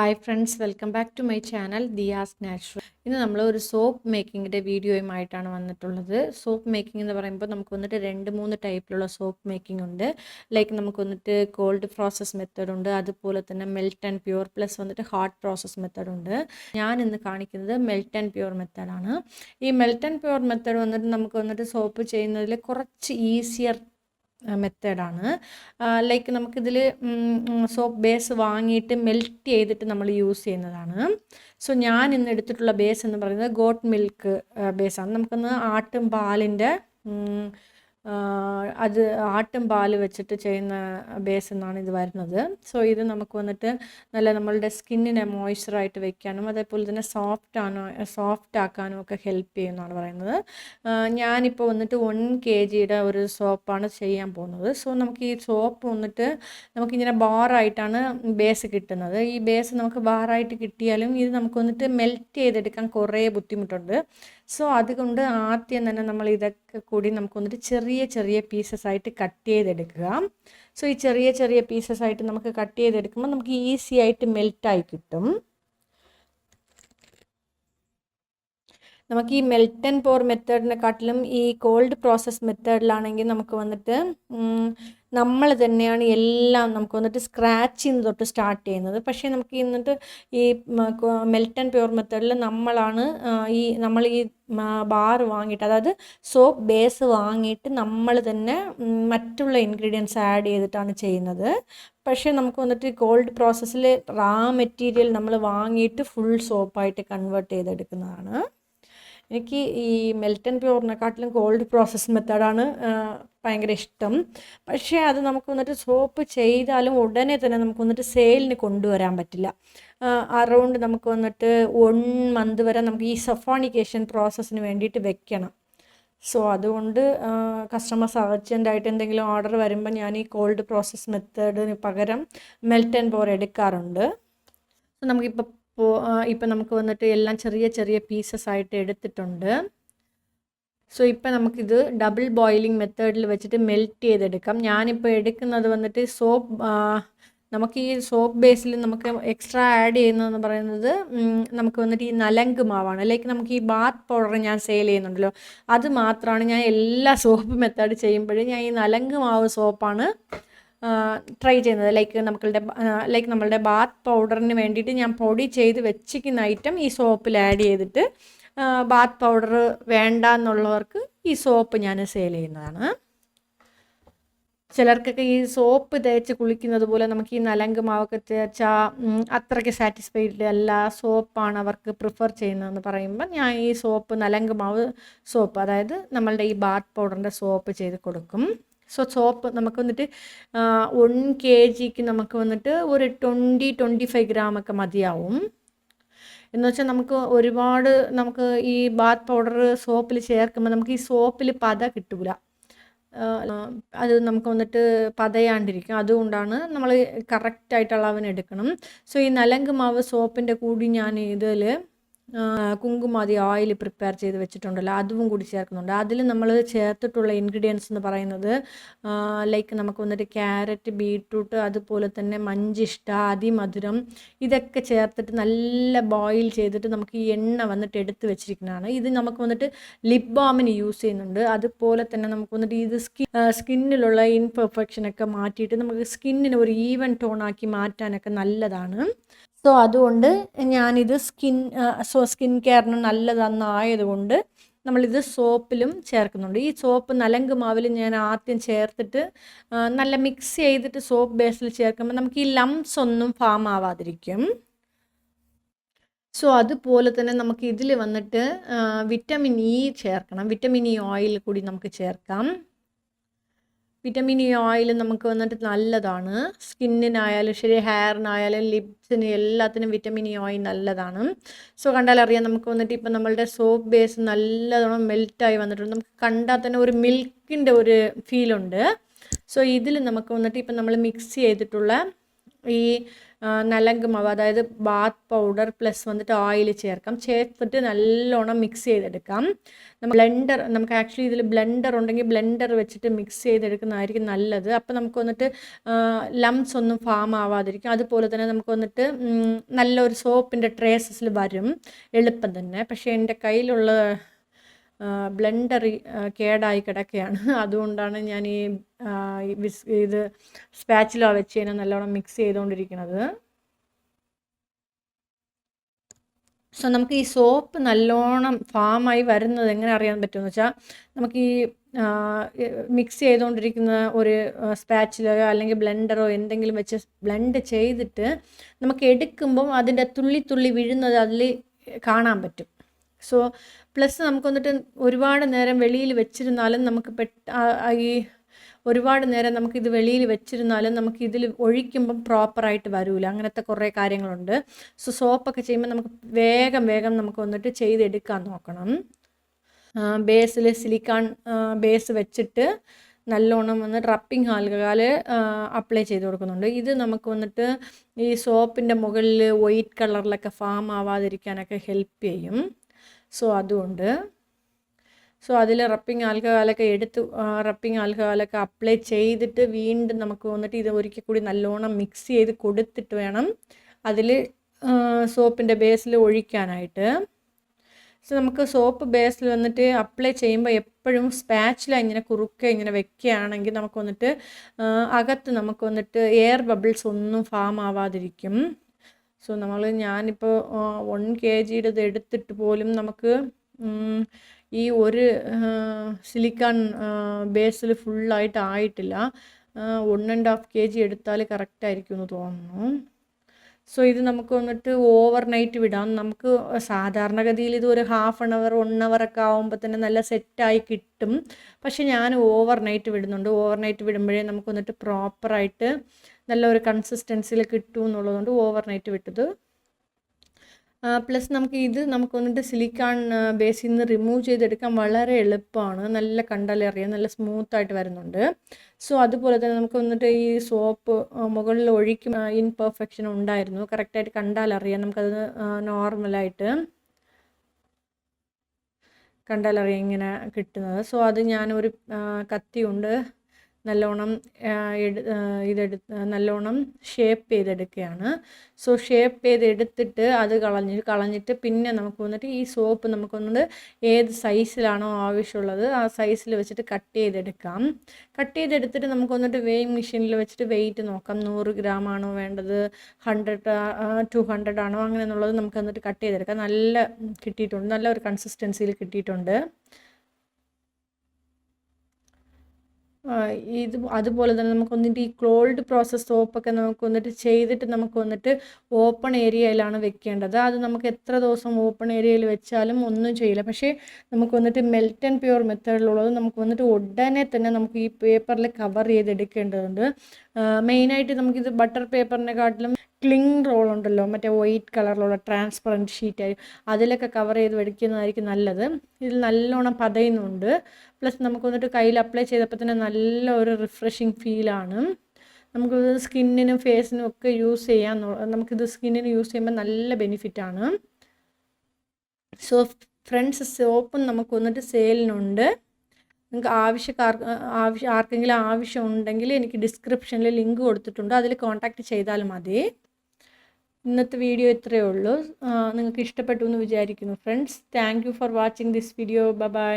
Hi friends, welcome back to my channel Diya's natural. ഇന്ന് നമ്മൾ ഒരു സോപ്പ് മേക്കിങ്ങിൻ്റെ വീഡിയോയുമായിട്ടാണ് വന്നിട്ടുള്ളത്. സോപ്പ് മേക്കിംഗ് എന്ന് പറയുമ്പോൾ നമുക്ക് വന്നിട്ട് 2-3 ടൈപ്പിലുള്ള സോപ്പ് മേക്കിംഗ് ഉണ്ട്. ലൈക്ക് നമുക്ക് വന്നിട്ട് കോൾഡ് പ്രോസസ് മെത്തേഡ് ഉണ്ട്, അതുപോലെ തന്നെ മെൽറ്റ് ആൻഡ് പ്യൂർ പ്ലസ് വന്നിട്ട് ഹാർഡ് പ്രോസസ് മെത്തേഡ് ഉണ്ട്. ഞാൻ ഇന്ന് കാണിക്കുന്നത് മെൽറ്റ് ആൻഡ് പ്യൂർ മെത്തേഡാണ്. ഈ മെൽറ്റ് ആൻഡ് പ്യൂർ മെത്തേഡ് വന്നിട്ട് നമുക്ക് വന്നിട്ട് സോപ്പ് ചെയ്യുന്നതിൽ കുറച്ച് ഈസിയർ മെത്തേഡാണ്. ലൈക്ക് നമുക്കിതിൽ സോപ്പ് ബേസ് വാങ്ങിയിട്ട് മെൽറ്റ് ചെയ്തിട്ട് നമ്മൾ യൂസ് ചെയ്യുന്നതാണ്. സോ ഞാൻ ഇന്ന് എടുത്തിട്ടുള്ള ബേസ് എന്ന് പറയുന്നത് ഗോട്ട് മിൽക്ക് ബേസാണ്. നമുക്കൊന്ന് ആട്ടും പാലിൻ്റെ അത് ആട്ടും പാല് വെച്ചിട്ട് ചെയ്യുന്ന ബേസ് എന്നാണ് ഇത് വരുന്നത്. സോ ഇത് നമുക്ക് വന്നിട്ട് നല്ല നമ്മളുടെ സ്കിന്നിനെ മോയ്സ്ചറായിട്ട് വെക്കാനും അതേപോലെ തന്നെ സോഫ്റ്റ് ആക്കാനും ഒക്കെ ഹെൽപ്പ് ചെയ്യുമെന്നാണ് പറയുന്നത്. ഞാനിപ്പോൾ വന്നിട്ട് 1 kg ഒരു സോപ്പാണ് ചെയ്യാൻ പോകുന്നത്. സോ നമുക്ക് ഈ സോപ്പ് വന്നിട്ട് നമുക്കിങ്ങനെ ബാറായിട്ടാണ് ബേസ് കിട്ടുന്നത്. ഈ ബേസ് നമുക്ക് ബാറായിട്ട് കിട്ടിയാലും ഇത് നമുക്ക് വന്നിട്ട് മെൽറ്റ് ചെയ്തെടുക്കാൻ കുറേ ബുദ്ധിമുട്ടുണ്ട്. സോ അതുകൊണ്ട് ആദ്യം തന്നെ നമ്മൾ ഇതൊക്കെ കൂടി നമുക്ക് വന്നിട്ട് ചെറിയ പീസസ് ആയിട്ട് കട്ട് ചെയ്തെടുക്കുക. സോ ഈ ചെറിയ പീസസ് ആയിട്ട് നമുക്ക് കട്ട് ചെയ്തെടുക്കുമ്പോൾ നമുക്ക് ഈസി ആയിട്ട് മെൽറ്റായി കിട്ടും. നമുക്ക് ഈ മെൽറ്റ് ആൻഡ് പോർ മെത്തേഡിനെക്കാട്ടിലും ഈ കോൾഡ് പ്രോസസ് മെത്തേഡിലാണെങ്കിൽ നമുക്ക് വന്നിട്ട് നമ്മൾ തന്നെയാണ് എല്ലാം നമുക്ക് വന്നിട്ട് സ്ക്രാച്ചിൽ നിന്ന് തൊട്ട് സ്റ്റാർട്ട് ചെയ്യുന്നത്. പക്ഷേ നമുക്ക് എന്നിട്ട് ഈ മെൽറ്റ് ആൻഡ് പ്യൂർ മെത്തേഡിൽ നമ്മൾ ഈ ബാർ വാങ്ങിയിട്ട്, അതായത് സോപ്പ് ബേസ് വാങ്ങിയിട്ട് നമ്മൾ തന്നെ മറ്റുള്ള ഇൻഗ്രീഡിയൻസ് ആഡ് ചെയ്തിട്ടാണ് ചെയ്യുന്നത്. പക്ഷേ നമുക്ക് വന്നിട്ട് കോൾഡ് പ്രോസസ്സിൽ റാ മെറ്റീരിയൽ നമ്മൾ വാങ്ങിയിട്ട് ഫുൾ സോപ്പായിട്ട് കൺവേർട്ട് ചെയ്തെടുക്കുന്നതാണ്. എനിക്ക് ഈ മെൽറ്റ് ആൻഡ് പ്യൂറിനെക്കാട്ടിലും കോൾഡ് പ്രോസസ് മെത്തേഡാണ് ഭയങ്കര ഇഷ്ടം. പക്ഷേ അത് നമുക്ക് വന്നിട്ട് സോപ്പ് ചെയ്താലും ഉടനെ തന്നെ നമുക്ക് വന്നിട്ട് സെയിലിന് കൊണ്ടുവരാൻ പറ്റില്ല. അറൗണ്ട് നമുക്ക് വന്നിട്ട് 1 month വരെ നമുക്ക് ഈ സഫോണിക്കേഷൻ പ്രോസസ്സിന് വേണ്ടിയിട്ട് വെക്കണം. സോ അതുകൊണ്ട് കസ്റ്റമേഴ്സ് അർജൻറ്റായിട്ട് എന്തെങ്കിലും ഓർഡർ വരുമ്പോൾ ഞാൻ ഈ കോൾഡ് പ്രോസസ് മെത്തേഡിന് പകരം മെൽറ്റ് ആൻഡ് പോർ എടുക്കാറുണ്ട്. ഇപ്പം നമുക്ക് വന്നിട്ട് എല്ലാം ചെറിയ പീസസ് ആയിട്ട് എടുത്തിട്ടുണ്ട്. സോ ഇപ്പം നമുക്കിത് ഡബിൾ ബോയിലിംഗ് മെത്തേഡിൽ വെച്ചിട്ട് മെൽറ്റ് ചെയ്തെടുക്കാം. ഞാനിപ്പോൾ എടുക്കുന്നത് വന്നിട്ട് നമുക്ക് ഈ സോപ്പ് ബേസിൽ നമുക്ക് എക്സ്ട്രാ ആഡ് ചെയ്യുന്നതെന്ന് പറയുന്നത് നമുക്ക് വന്നിട്ട് ഈ നലങ്ക് മാവാണ്. ലൈക്ക് നമുക്ക് ഈ ബാത്ത് പൗഡർ ഞാൻ സെയിൽ ചെയ്യുന്നുണ്ടല്ലോ, അത് മാത്രമാണ് ഞാൻ എല്ലാ സോപ്പ് മെത്തേഡ് ചെയ്യുമ്പോഴും ഞാൻ ഈ നലങ്ക് മാവ് സോപ്പാണ് ട്രൈ ചെയ്യുന്നത്. ലൈക്ക് നമ്മളുടെ ബാത്ത് പൗഡറിന് വേണ്ടിയിട്ട് ഞാൻ പൊടി ചെയ്ത് വെച്ചിരിക്കുന്ന ഐറ്റം ഈ സോപ്പിൽ ആഡ് ചെയ്തിട്ട് ബാത്ത് പൗഡർ വേണ്ട എന്നുള്ളവർക്ക് ഈ സോപ്പ് ഞാൻ സെയിൽ ചെയ്യുന്നതാണ്. ചിലർക്കൊക്കെ ഈ സോപ്പ് തേച്ച് കുളിക്കുന്നത് പോലെ നമുക്ക് ഈ നലങ്ക് മാവൊക്കെ തേച്ചാൽ അത്രയ്ക്ക് സാറ്റിസ്ഫൈഡ് അല്ല, സോപ്പാണ് അവർക്ക് പ്രിഫർ ചെയ്യുന്നതെന്ന് പറയുമ്പോൾ ഞാൻ ഈ നലങ്ക് മാവ് സോപ്പ്, അതായത് നമ്മളുടെ ഈ ബാത്ത് പൗഡറിൻ്റെ സോപ്പ് ചെയ്ത് കൊടുക്കും. സോ സോപ്പ് നമുക്ക് വന്നിട്ട് 1 kg നമുക്ക് വന്നിട്ട് ഒരു 20-25 gram ഒക്കെ മതിയാവും. എന്ന് വെച്ചാൽ നമുക്ക് ഈ ബാത്ത് പൗഡർ സോപ്പിൽ ചേർക്കുമ്പോൾ നമുക്ക് ഈ സോപ്പിൽ പത കിട്ടൂല, അത് നമുക്ക് വന്നിട്ട് പതയാണ്ടിരിക്കും. അതുകൊണ്ടാണ് നമ്മൾ കറക്റ്റായിട്ടുള്ള അളവിന് എടുക്കണം. സോ ഈ നലങ്ക് മാവ് സോപ്പിൻ്റെ കൂടി ഞാൻ ഇതിൽ കുങ്കുമാതി ഓയിൽ പ്രിപ്പയർ ചെയ്ത് വെച്ചിട്ടുണ്ടല്ലോ, അതും കൂടി ചേർക്കുന്നുണ്ട്. അതിൽ നമ്മൾ ചേർത്തിട്ടുള്ള ഇൻഗ്രീഡിയൻസ് എന്ന് പറയുന്നത് ലൈക്ക് നമുക്ക് വന്നിട്ട് ക്യാരറ്റ്, ബീട്രൂട്ട്, അതുപോലെ തന്നെ മഞ്ചിഷ്ട, അതിമധുരം, ഇതൊക്കെ ചേർത്തിട്ട് നല്ല ബോയിൽ ചെയ്തിട്ട് നമുക്ക് ഈ എണ്ണ വന്നിട്ട് എടുത്ത് വെച്ചിരിക്കുന്നതാണ്. ഇത് നമുക്ക് വന്നിട്ട് ലിപ് ബാമിന് യൂസ് ചെയ്യുന്നുണ്ട്. അതുപോലെ തന്നെ നമുക്ക് വന്നിട്ട് ഇത് സ്കിന്നിലുള്ള ഇൻപെർഫെക്ഷനൊക്കെ മാറ്റിയിട്ട് നമുക്ക് സ്കിന്നിന് ഒരു ഈവൻ ടോണാക്കി മാറ്റാനൊക്കെ നല്ലതാണ്. സോ അതുകൊണ്ട് ഞാനിത് സ്കിൻ കെയറിന് നല്ലതെന്നായതുകൊണ്ട് നമ്മളിത് സോപ്പിലും ചേർക്കുന്നുണ്ട്. ഈ സോപ്പ് നലങ്ക് മാവിൽ ഞാൻ ആദ്യം ചേർത്തിട്ട് നല്ല മിക്സ് ചെയ്തിട്ട് സോപ്പ് ബേസിൽ ചേർക്കുമ്പോൾ നമുക്ക് ഈ ലംസ് ഒന്നും ഫാം ആവാതിരിക്കും. സോ അതുപോലെ തന്നെ നമുക്ക് ഇതിൽ വന്നിട്ട് വിറ്റമിൻ ഇ ചേർക്കണം. വിറ്റമിൻ ഇ ഓയിൽ കൂടി നമുക്ക് ചേർക്കാം. വിറ്റമിൻ ഇ ഓയിൽ നമുക്ക് വന്നിട്ട് നല്ലതാണ്, സ്കിന്നിനായാലും ശരി, ഹെയറിനായാലും ലിപ്സിന് എല്ലാത്തിനും വിറ്റമിൻ ഇ ഓയിൽ നല്ലതാണ്. സോ കണ്ടാലറിയാം നമുക്ക് വന്നിട്ട് ഇപ്പം നമ്മളുടെ സോപ്പ് ബേസ് നല്ലതോണം മെൽറ്റായി വന്നിട്ടുണ്ട്. നമുക്ക് കണ്ടാൽ തന്നെ ഒരു മിൽക്കിൻ്റെ ഒരു ഫീലുണ്ട്. സോ ഇതിൽ നമുക്ക് വന്നിട്ട് ഇപ്പം നമ്മൾ മിക്സ് ചെയ്തിട്ടുള്ള ഈ നലങ്ക് മാവ്, അതായത് ബാത്ത് പൗഡർ പ്ലസ് വന്നിട്ട് ഓയിൽ ചേർത്തിട്ട് നല്ലോണം മിക്സ് ചെയ്തെടുക്കാം. നമുക്ക് ആക്ച്വലി ഇതിൽ ബ്ലെൻഡർ ഉണ്ടെങ്കിൽ ബ്ലെൻഡർ വെച്ചിട്ട് മിക്സ് ചെയ്തെടുക്കുന്നതായിരിക്കും നല്ലത്. അപ്പോൾ നമുക്ക് വന്നിട്ട് ലംസ് ഒന്നും ഫാം ആവാതിരിക്കും. അതുപോലെ തന്നെ നമുക്ക് വന്നിട്ട് നല്ലൊരു സോപ്പിൻ്റെ ട്രേസസിൽ വരും എളുപ്പം തന്നെ. പക്ഷേ എൻ്റെ കയ്യിലുള്ള ബ്ലെൻഡർ കേടായി കിടക്കുകയാണ്. അതുകൊണ്ടാണ് ഞാൻ ഇത് സ്പാച്ചില വെച്ച് കഴിഞ്ഞാൽ നല്ലോണം മിക്സ് ചെയ്തുകൊണ്ടിരിക്കുന്നത്. സോ നമുക്ക് ഈ സോപ്പ് നല്ലോണം ഫാമായി വരുന്നത് എങ്ങനെ അറിയാൻ പറ്റുമെന്ന് വെച്ചാൽ, നമുക്ക് ഈ മിക്സ് ചെയ്തുകൊണ്ടിരിക്കുന്ന ഒരു സ്പാച്ചിലോ അല്ലെങ്കിൽ ബ്ലെൻഡറോ എന്തെങ്കിലും വെച്ച് ബ്ലെൻഡ് ചെയ്തിട്ട് നമുക്ക് എടുക്കുമ്പം അതിൻ്റെ തുള്ളി തുള്ളി വീഴുന്നത് അതിൽ കാണാൻ പറ്റും. സോ പ്ലസ് നമുക്ക് വന്നിട്ട് ഒരുപാട് നേരം വെളിയിൽ വെച്ചിരുന്നാലും നമുക്ക് ഒരുപാട് നേരം നമുക്കിത് വെളിയിൽ വെച്ചിരുന്നാലും നമുക്ക് ഇതിൽ ഒഴിക്കുമ്പം പ്രോപ്പറായിട്ട് വരില്ല. അങ്ങനത്തെ കുറേ കാര്യങ്ങളുണ്ട്. സോ സോപ്പൊക്കെ ചെയ്യുമ്പോൾ നമുക്ക് വേഗം നമുക്ക് വന്നിട്ട് ചെയ്തെടുക്കാൻ നോക്കണം. ബേസിൽ സിലിക്കൺ ബേസ് വെച്ചിട്ട് നല്ലോണം വന്നിട്ട് റബ്ബിംഗ് ആൽക്കഹോൾ അപ്ലൈ ചെയ്ത് കൊടുക്കുന്നുണ്ട്. ഇത് നമുക്ക് വന്നിട്ട് ഈ സോപ്പിൻ്റെ മുകളിൽ വൈറ്റ് കളറിലൊക്കെ ഫാം ആവാതിരിക്കാനൊക്കെ ഹെൽപ്പ് ചെയ്യും. സോ അതുകൊണ്ട് അതിൽ റബ്ബിംഗ് ആൽക്കഹോളൊക്കെ അപ്ലൈ ചെയ്തിട്ട് വീണ്ടും നമുക്ക് വന്നിട്ട് ഇത് ഒരിക്കൽ കൂടി നല്ലോണം മിക്സ് ചെയ്ത് കൊടുത്തിട്ട് വേണം അതിൽ സോപ്പിൻ്റെ ബേസിൽ ഒഴിക്കാനായിട്ട്. സോ നമുക്ക് സോപ്പ് ബേസിൽ വന്നിട്ട് അപ്ലൈ ചെയ്യുമ്പോൾ എപ്പോഴും സ്പാച്ചില ഇങ്ങനെ വെക്കുകയാണെങ്കിൽ നമുക്ക് വന്നിട്ട് അകത്ത് നമുക്ക് വന്നിട്ട് എയർ ബബിൾസ് ഒന്നും ഫാം ആവാതിരിക്കും. സോ ഞാനിപ്പോൾ 1 kg എടുത്തിട്ട് പോലും നമുക്ക് ഈ ഒരു സിലിക്കൺ ബേസിൽ ഫുള്ളായിട്ട് ആയിട്ടില്ല. 1.5 kg എടുത്താൽ കറക്റ്റായിരിക്കും എന്ന് തോന്നുന്നു. സോ ഇത് നമുക്ക് വന്നിട്ട് ഓവർ നൈറ്റ് വിടാം. നമുക്ക് സാധാരണഗതിയിൽ ഇത് ഒരു 1/2 hour 1 hour ഒക്കെ ആകുമ്പോൾ തന്നെ നല്ല സെറ്റായി കിട്ടും. പക്ഷെ ഞാൻ ഓവർ നൈറ്റ് വിടുന്നുണ്ട്. ഓവർ നൈറ്റ് വിടുമ്പോഴേ നമുക്ക് വന്നിട്ട് പ്രോപ്പറായിട്ട് നല്ലൊരു കൺസിസ്റ്റൻസിയിൽ കിട്ടും എന്നുള്ളതുകൊണ്ട് ഓവർ നൈറ്റ് വിട്ടത്. പ്ലസ് നമുക്ക് വന്നിട്ട് സിലിക്കൺ ബേസിൽ നിന്ന് റിമൂവ് ചെയ്തെടുക്കാൻ വളരെ എളുപ്പമാണ്. നല്ല കണ്ടാലറിയാം, നല്ല സ്മൂത്തായിട്ട് വരുന്നുണ്ട്. സോ അതുപോലെ തന്നെ നമുക്ക് വന്നിട്ട് ഈ സോപ്പ് മുകളിൽ ഒഴിക്കും ഇൻപെർഫെക്ഷൻ ഉണ്ടായിരുന്നു. കറക്റ്റായിട്ട് കണ്ടാലറിയാം, നമുക്കത് നോർമലായിട്ട് കണ്ടാലറിയാം ഇങ്ങനെ കിട്ടുന്നത്. സോ അത് ഞാനൊരു കത്തി കൊണ്ട് നല്ലോണം നല്ലോണം ഷേപ്പ് ചെയ്തെടുക്കുകയാണ്. സോ ഷേപ്പ് ചെയ്തെടുത്തിട്ട് അത് കളഞ്ഞിട്ട് പിന്നെ നമുക്ക് വന്നിട്ട് ഈ സോപ്പ് നമുക്ക് വന്നിട്ട് ഏത് സൈസിലാണോ ആവശ്യമുള്ളത് ആ സൈസിൽ വെച്ചിട്ട് കട്ട് ചെയ്തെടുക്കാം. കട്ട് ചെയ്തെടുത്തിട്ട് നമുക്ക് വന്നിട്ട് വെയിങ് മെഷീനിൽ വെച്ചിട്ട് വെയിറ്റ് നോക്കാം. 100 gram ആണോ വേണ്ടത്, 200 ആണോ, അങ്ങനെ എന്നുള്ളത് നമുക്ക് വന്നിട്ട് കട്ട് ചെയ്തെടുക്കാം. നല്ല കിട്ടിയിട്ടുണ്ട്, നല്ല ഒരു കൺസിസ്റ്റൻസിയിൽ കിട്ടിയിട്ടുണ്ട്. അതുപോലെ തന്നെ നമുക്ക് വന്നിട്ട് ഈ കോൾഡ് പ്രോസസ് സോപ്പൊക്കെ നമുക്ക് വന്നിട്ട് ചെയ്തിട്ട് നമുക്ക് വന്നിട്ട് ഓപ്പൺ ഏരിയയിലാണ് വെക്കേണ്ടത്. അത് നമുക്ക് എത്ര ദിവസം ഓപ്പൺ ഏരിയയിൽ വെച്ചാലും ഒന്നും ചെയ്യില്ല. പക്ഷേ നമുക്ക് വന്നിട്ട് മെൽറ്റ് ആൻഡ് പ്യൂർ മെത്തേഡിലുള്ളത് നമുക്ക് വന്നിട്ട് ഉടനെ തന്നെ നമുക്ക് ഈ പേപ്പറിൽ കവർ ചെയ്തെടുക്കേണ്ടതുണ്ട്. മെയിനായിട്ട് നമുക്കിത് ബട്ടർ പേപ്പറിനെക്കാട്ടിലും ക്ലിങ് റോൾ ഉണ്ടല്ലോ, മറ്റേ വൈറ്റ് കളറിലുള്ള ട്രാൻസ്പെറൻറ്റ് ഷീറ്റായി അതിലൊക്കെ കവർ ചെയ്ത് വെടിക്കുന്നതായിരിക്കും നല്ലത്. ഇതിൽ നല്ലോണം പതയുന്നുണ്ട്. പ്ലസ് നമുക്ക് വന്നിട്ട് കയ്യിൽ അപ്ലൈ ചെയ്തപ്പോൾ തന്നെ നല്ല ഒരു റിഫ്രഷിങ് ഫീലാണ്. നമുക്കിത് സ്കിന്നിനും ഫേസിനും ഒക്കെ യൂസ് ചെയ്യാൻ, നമുക്കിത് സ്കിന്നിന് യൂസ് ചെയ്യുമ്പോൾ നല്ല ബെനിഫിറ്റാണ്. സോ ഫ്രണ്ട്സ്, സോപ്പും നമുക്ക് വന്നിട്ട് സെയിലിനുണ്ട്. നിങ്ങൾക്ക് ആർക്കെങ്കിലും ആവശ്യമുണ്ടെങ്കിൽ എനിക്ക് ഡിസ്ക്രിപ്ഷനിൽ ലിങ്ക് കൊടുത്തിട്ടുണ്ട്, അതിൽ കോൺടാക്റ്റ് ചെയ്താൽ മതി. ഇന്നത്തെ വീഡിയോ ഇത്രയേ ഉള്ളൂ. നിങ്ങൾക്ക് ഇഷ്ടപ്പെട്ടു എന്ന് വിചാരിക്കുന്നു friends. Thank you for watching this video. By.